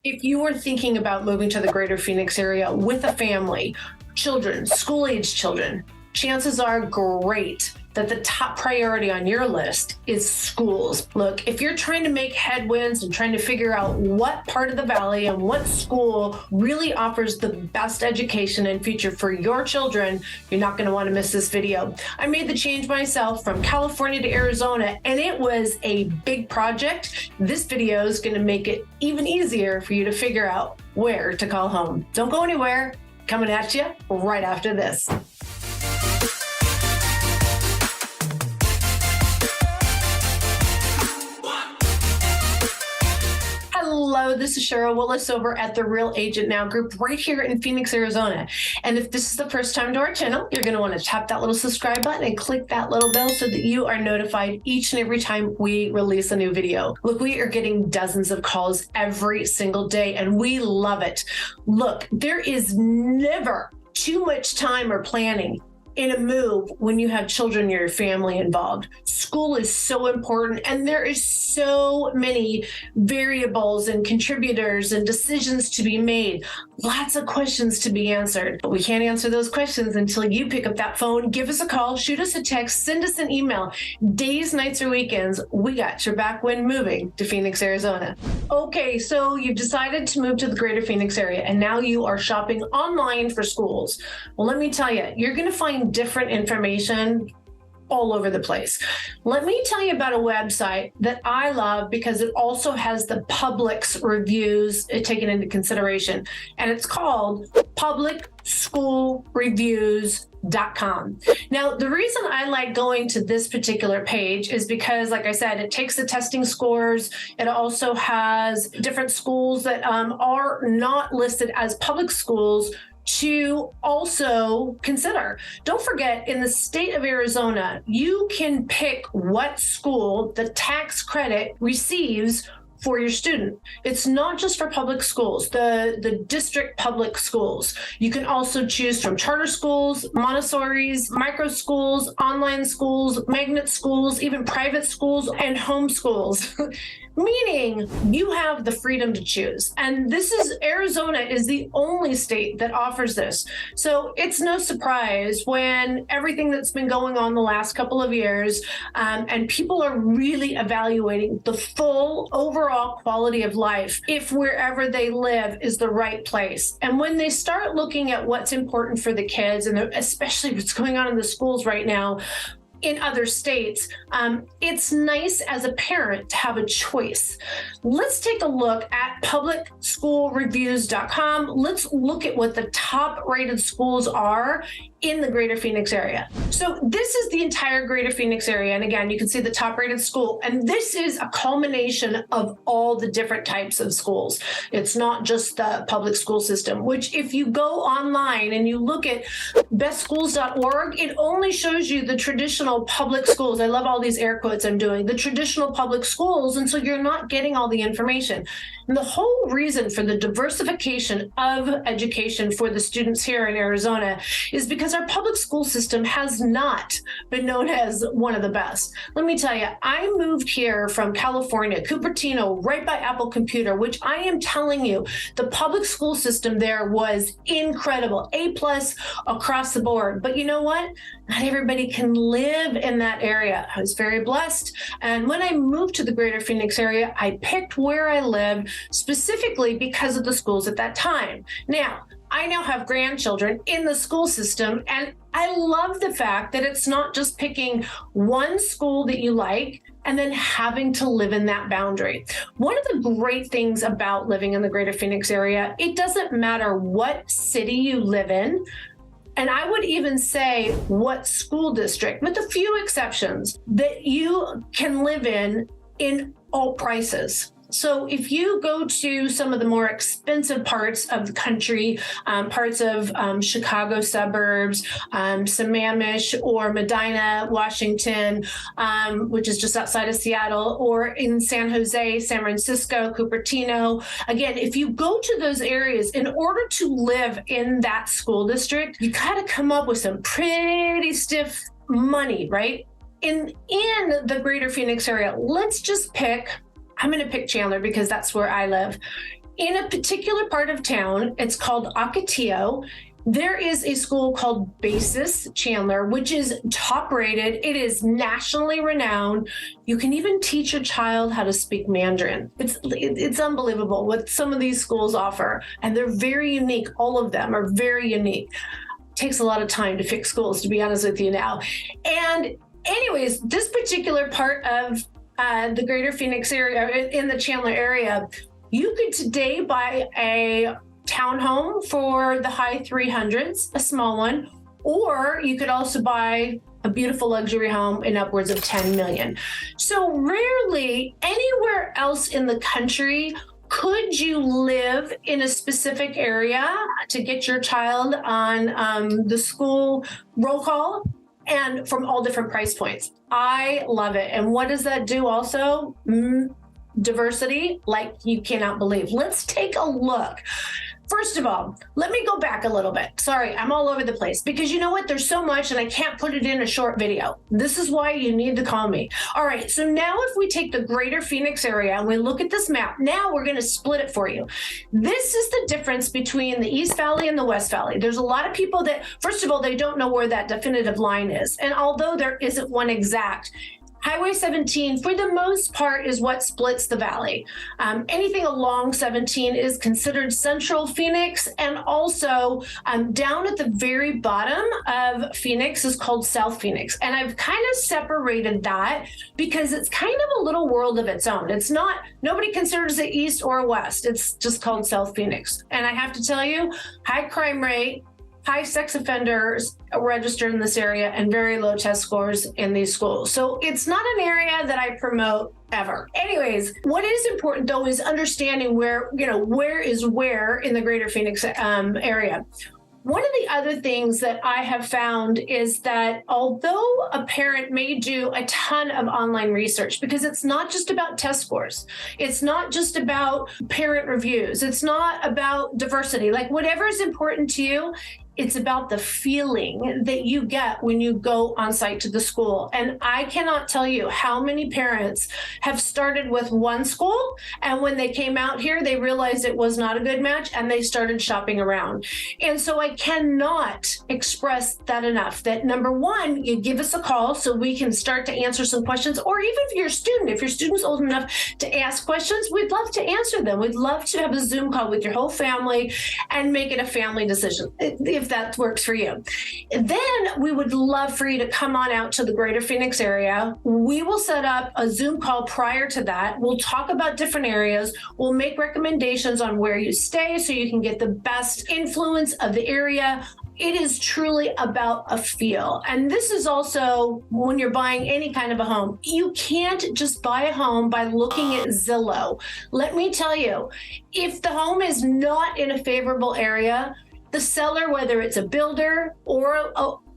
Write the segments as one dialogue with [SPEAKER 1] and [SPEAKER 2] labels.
[SPEAKER 1] If you are thinking about moving to the greater Phoenix area with a family, children, school-age children, chances are great that the top priority on your list is schools. Look, if you're trying to make headwinds and trying to figure out what part of the valley and what school really offers the best education and future for your children, you're not going to want to miss this video. I made the change myself from California to Arizona, and it was a big project. This video is going to make it even easier for you to figure out where to call home. Don't go anywhere. Coming at you right after this. Hello, this is Sheryl Willis over at the Real Agent Now group right here in Phoenix, Arizona. And if this is the first time to our channel, you're going to want to tap that little subscribe button and click that little bell so that you are notified each and every time we release a new video. Look, we are getting dozens of calls every single day, and we love it. Look, there is never too much time or planning in a move when you have children or your family involved. School is so important, and there is so many variables and contributors and decisions to be made. Lots of questions to be answered, but we can't answer those questions until you pick up that phone, give us a call, shoot us a text, send us an email. Days, nights, or weekends, we got your back when moving to Phoenix, Arizona. Okay, so you've decided to move to the greater Phoenix area, and now you are shopping online for schools. Well, let me tell you, you're going to find different information all over the place. Let me tell you about a website that I love because it also has the public's reviews taken into consideration, and it's called publicschoolreviews.com. Now, the reason I like going to this particular page is because, like I said, it takes the testing scores. It also has different schools that are not listed as public schools to also consider. Don't forget, in the state of Arizona, you can pick what school the tax credit receives for your student. It's not just for public schools, the district public schools. You can also choose from charter schools, Montessori's, micro schools, online schools, magnet schools, even private schools, and home schools. Meaning you have the freedom to choose. And Arizona is the only state that offers this. So it's no surprise when everything that's been going on the last couple of years, and people are really evaluating the full overall quality of life if wherever they live is the right place. And when they start looking at what's important for the kids, and especially what's going on in the schools right now, in other states, it's nice as a parent to have a choice. Let's take a look at publicschoolreviews.com. Let's look at what the top rated schools are in the greater Phoenix area. So this is the entire greater Phoenix area. And again, you can see the top rated school. And this is a culmination of all the different types of schools. It's not just the public school system, which if you go online and you look at bestschools.org, it only shows you the traditional public schools. I love all these air quotes I'm doing, the traditional public schools. And so you're not getting all the information. And the whole reason for the diversification of education for the students here in Arizona is because our public school system has not been known as one of the best. Let me tell you, I moved here from California, Cupertino, right by Apple Computer, which I am telling you, the public school system there was incredible, A+ across the board. But you know what? Not everybody can live in that area. I was very blessed. And when I moved to the greater Phoenix area, I picked where I live specifically because of the schools at that time. Now, I now have grandchildren in the school system, and I love the fact that it's not just picking one school that you like and then having to live in that boundary. One of the great things about living in the greater Phoenix area, it doesn't matter what city you live in, and I would even say what school district, with a few exceptions, that you can live in all prices. So if you go to some of the more expensive parts of the country, parts of Chicago suburbs, Sammamish or Medina, Washington, which is just outside of Seattle, or in San Jose, San Francisco, Cupertino, again, if you go to those areas, in order to live in that school district, you got to come up with some pretty stiff money, right? In the greater Phoenix area, let's just pick, I'm going to pick Chandler because that's where I live. In a particular part of town, it's called Ocotillo. There is a school called Basis Chandler, which is top rated. It is nationally renowned. You can even teach a child how to speak Mandarin. It's unbelievable what some of these schools offer, and they're very unique. All of them are very unique. It takes a lot of time to fix schools, to be honest with you now. And anyways, this particular part of the greater Phoenix area, in the Chandler area, you could today buy a townhome for the high 300s, a small one, or you could also buy a beautiful luxury home in upwards of 10 million. So rarely anywhere else in the country could you live in a specific area to get your child on the school roll call, and from all different price points. I love it. And what does that do also? Diversity, like you cannot believe. Let's take a look. First of all, let me go back a little bit. Sorry, I'm all over the place because you know what? There's so much and I can't put it in a short video. This is why you need to call me. All right, so now if we take the greater Phoenix area and we look at this map, now we're going to split it for you. This is the difference between the East Valley and the West Valley. There's a lot of people that, first of all, they don't know where that definitive line is. And although there isn't one exact, Highway 17, for the most part, is what splits the valley. Anything along 17 is considered central Phoenix, and also down at the very bottom of Phoenix is called South Phoenix. And I've kind of separated that because it's kind of a little world of its own. It's not, nobody considers it east or west. It's just called South Phoenix. And I have to tell you, high crime rate, high sex offenders registered in this area, and very low test scores in these schools. So it's not an area that I promote ever. Anyways, what is important though is understanding where is where in the greater Phoenix area. One of the other things that I have found is that although a parent may do a ton of online research, because it's not just about test scores, it's not just about parent reviews, it's not about diversity, like whatever is important to you, it's about the feeling that you get when you go on site to the school. And I cannot tell you how many parents have started with one school, and when they came out here, they realized it was not a good match and they started shopping around. And so I cannot express that enough, that number one, you give us a call so we can start to answer some questions, or even if you're a student, if your student's old enough to ask questions, we'd love to answer them. We'd love to have a Zoom call with your whole family and make it a family decision, if that works for you. Then we would love for you to come on out to the greater Phoenix area. We will set up a Zoom call prior to that. We'll talk about different areas. We'll make recommendations on where you stay so you can get the best influence of the area. It is truly about a feel. And this is also when you're buying any kind of a home. You can't just buy a home by looking at Zillow. Let me tell you, if the home is not in a favorable area, the seller, whether it's a builder or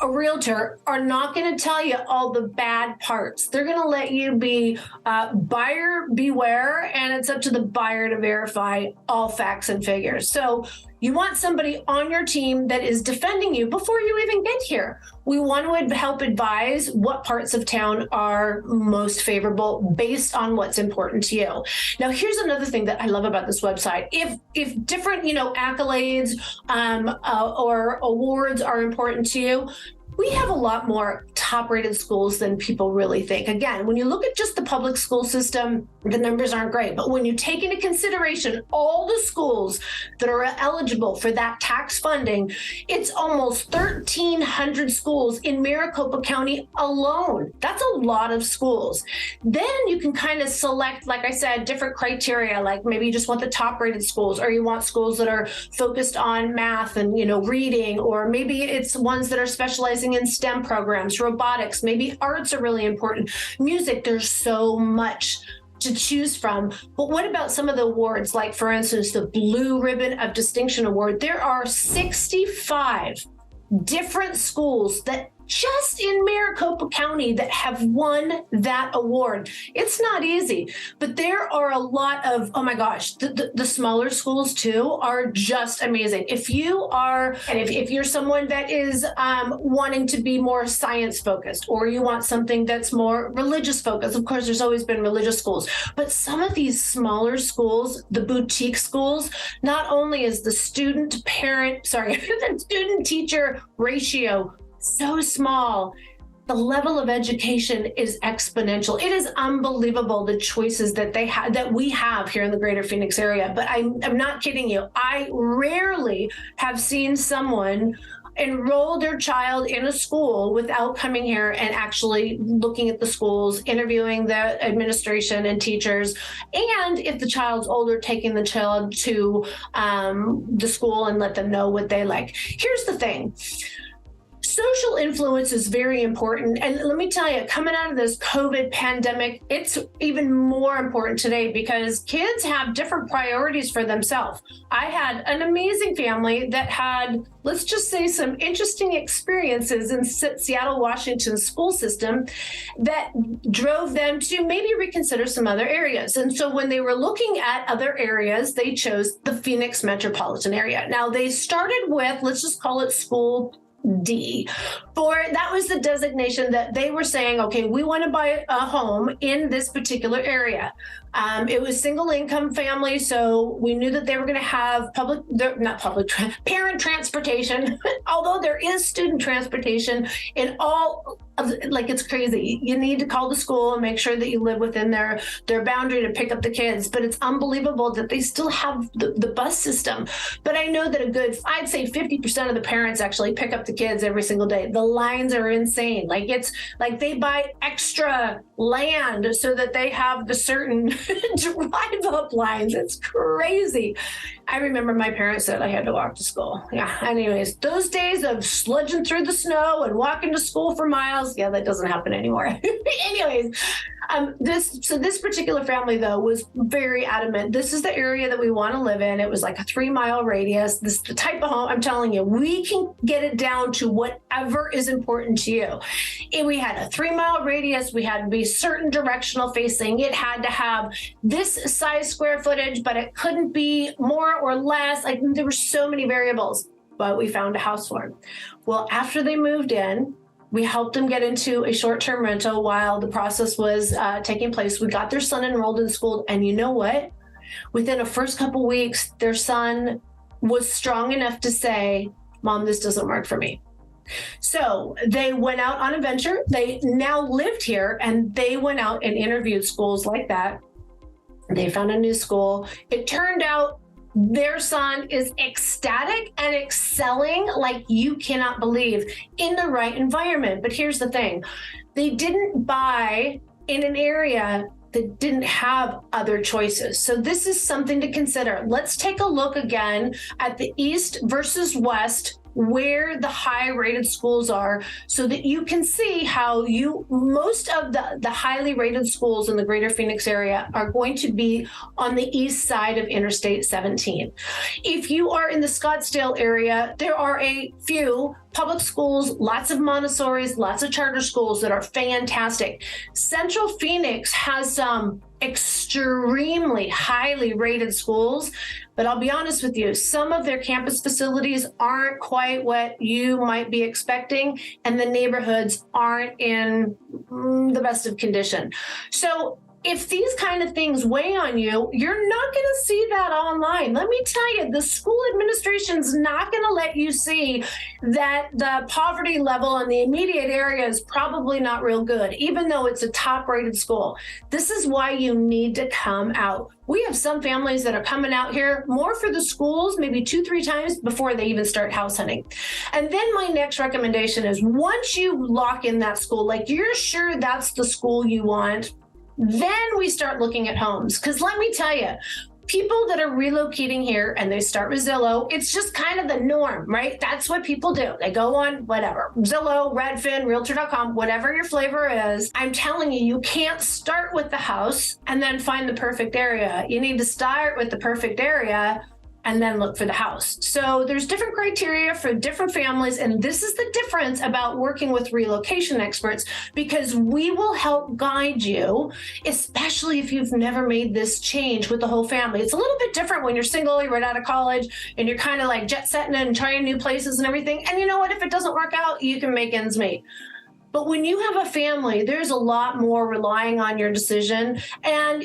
[SPEAKER 1] a realtor, are not going to tell you all the bad parts. They're going to let you be buyer beware, and it's up to the buyer to verify all facts and figures. So you want somebody on your team that is defending you before you even get here. We want to help advise what parts of town are most favorable based on what's important to you. Now, here's another thing that I love about this website. If different, accolades or awards are important to you, we have a lot more top-rated schools than people really think. Again, when you look at just the public school system, the numbers aren't great. But when you take into consideration all the schools that are eligible for that tax funding, it's almost 1,300 schools in Maricopa County alone. That's a lot of schools. Then you can kind of select, like I said, different criteria, like maybe you just want the top-rated schools, or you want schools that are focused on math and, reading, or maybe it's ones that are specializing in STEM programs, robotics, maybe arts are really important, music. There's so much to choose from. But what about some of the awards, like for instance, the Blue Ribbon of Distinction Award? There are 65 different schools that just in Maricopa County that have won that award. It's not easy, but there are a lot of, oh my gosh, the smaller schools too are just amazing. If you're someone that is wanting to be more science focused, or you want something that's more religious focused, of course, there's always been religious schools, but some of these smaller schools, the boutique schools, not only is the student teacher ratio so small, the level of education is exponential. It is unbelievable the choices that we have here in the greater Phoenix area. But I'm not kidding you. I rarely have seen someone enroll their child in a school without coming here and actually looking at the schools, interviewing the administration and teachers, and if the child's older, taking the child to the school and let them know what they like. Here's the thing. Social influence is very important. And let me tell you, coming out of this COVID pandemic, it's even more important today because kids have different priorities for themselves. I had an amazing family that had, let's just say, some interesting experiences in Seattle, Washington school system that drove them to maybe reconsider some other areas. And so when they were looking at other areas, they chose the Phoenix metropolitan area. Now they started with, let's just call it school D. That was the designation that they were saying, okay, we want to buy a home in this particular area. It was single income family, so we knew that they were going to have parent transportation, although there is student transportation in all of, like, it's crazy. You need to call the school and make sure that you live within their boundary to pick up the kids, but it's unbelievable that they still have the bus system. But I know that I'd say 50% of the parents actually pick up the kids every single day. The lines are insane. Like, it's like they buy extra land so that they have the certain drive-up lines. It's crazy. I remember my parents said I had to walk to school. Yeah. Anyways, those days of sludging through the snow and walking to school for miles, yeah, that doesn't happen anymore. Anyways, this particular family, though, was very adamant. This is the area that we want to live in. It was like a 3-mile radius. This is the type of home, I'm telling you, we can get it down to whatever is important to you. And we had a 3-mile radius. We had to be certain directional facing. It had to have this size square footage, but it couldn't be more or less. Like, there were so many variables, but we found a house for them. Well, after they moved in, we helped them get into a short-term rental while the process was taking place. We got their son enrolled in school, and you know what? Within the first couple weeks, their son was strong enough to say, "Mom, this doesn't work for me." So they went out on a venture. They now lived here, and they went out and interviewed schools like that. They found a new school. It turned out their son is ecstatic and excelling like you cannot believe in the right environment. But here's the thing. They didn't buy in an area that didn't have other choices. So this is something to consider. Let's take a look again at the East versus West, where the high rated schools are, so that you can see how most of the highly rated schools in the greater Phoenix area are going to be on the east side of Interstate 17. If you are in the Scottsdale area, there are a few public schools, lots of Montessori's, lots of charter schools that are fantastic. Central Phoenix has some extremely highly rated schools, but I'll be honest with you, some of their campus facilities aren't quite what you might be expecting, and the neighborhoods aren't in the best of condition. So if these kind of things weigh on you, you're not going to see that online. Let me tell you, the school administration's not going to let you see that the poverty level in the immediate area is probably not real good, even though it's a top-rated school. This is why you need to come out. We have some families that are coming out here more for the schools, maybe 2-3 times before they even start house hunting. And then my next recommendation is, once you lock in that school, like you're sure that's the school you want, then we start looking at homes. Because let me tell you, people that are relocating here and they start with Zillow, it's just kind of the norm, right? That's what people do. They go on whatever, Zillow, Redfin, Realtor.com, whatever your flavor is. I'm telling you, you can't start with the house and then find the perfect area. You need to start with the perfect area and then look for the house. So there's different criteria for different families. And this is the difference about working with relocation experts, because we will help guide you, especially if you've never made this change with the whole family. It's a little bit different when you're single, you're right out of college, and you're kind of like jet setting and trying new places and everything. And you know what? If it doesn't work out, you can make ends meet. But when you have a family, there's a lot more relying on your decision and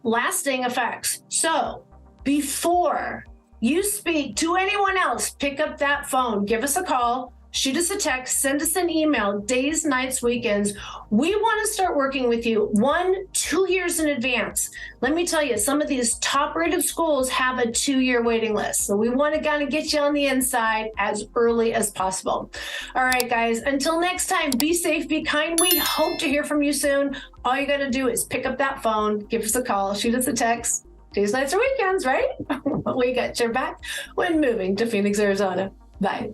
[SPEAKER 1] lasting effects. So before you speak to anyone else, pick up that phone, give us a call, shoot us a text, send us an email, days, nights, weekends. We want to start working with you 1-2 years in advance. Let me tell you, some of these top-rated schools have a 2-year waiting list. So we want to kind of get you on the inside as early as possible. All right, guys, until next time, be safe, be kind. We hope to hear from you soon. All you got to do is pick up that phone, give us a call, shoot us a text. Days, nights, or weekends, right? We got your back when moving to Phoenix, Arizona. Bye.